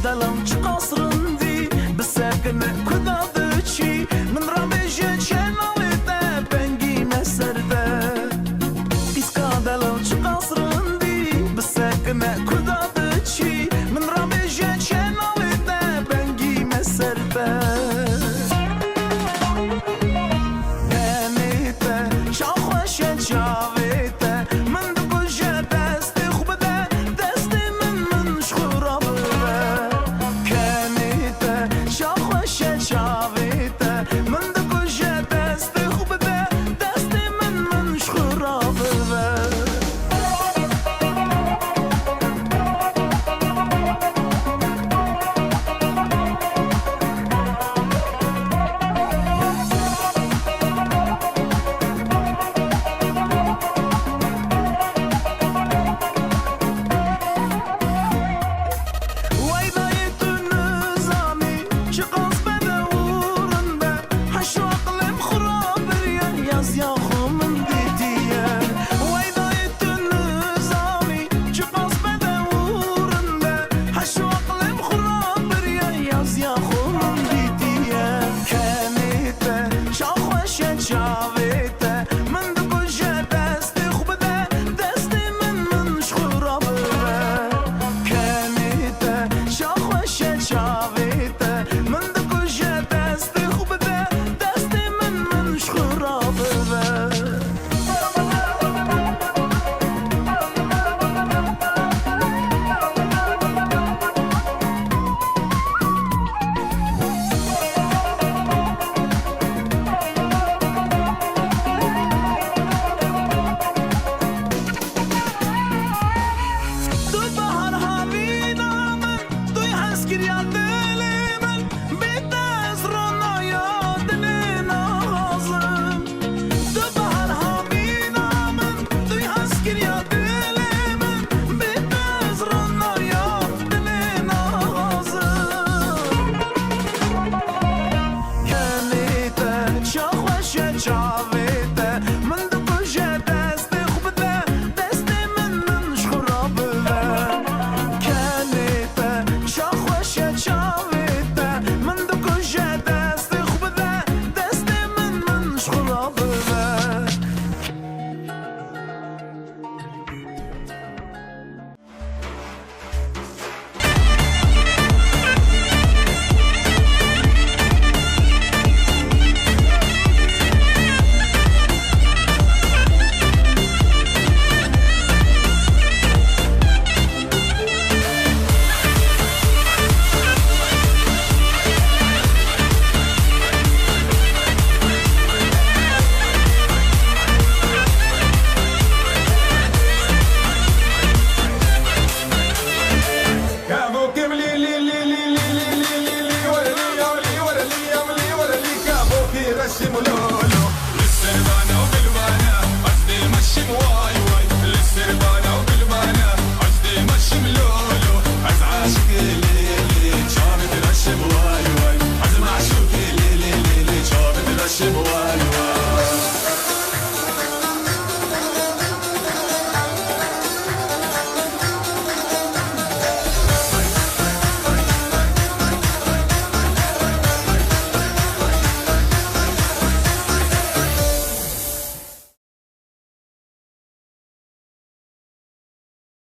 دلم چه قصرن دی بسکن کداد چی من رمیشه چنالیده بنگی مسرده ایسکا دلم چه قصرن دی بسکن کداد چی من رمیشه چنالیده بنگی مسرده هنیته شاخوشه چاویته من دکوشه دستی خوب ده دستی من شخورا بره کنیته شاخوشه چاویته من دکوشه دستی خوب ده دستی من شخورا بره Boy.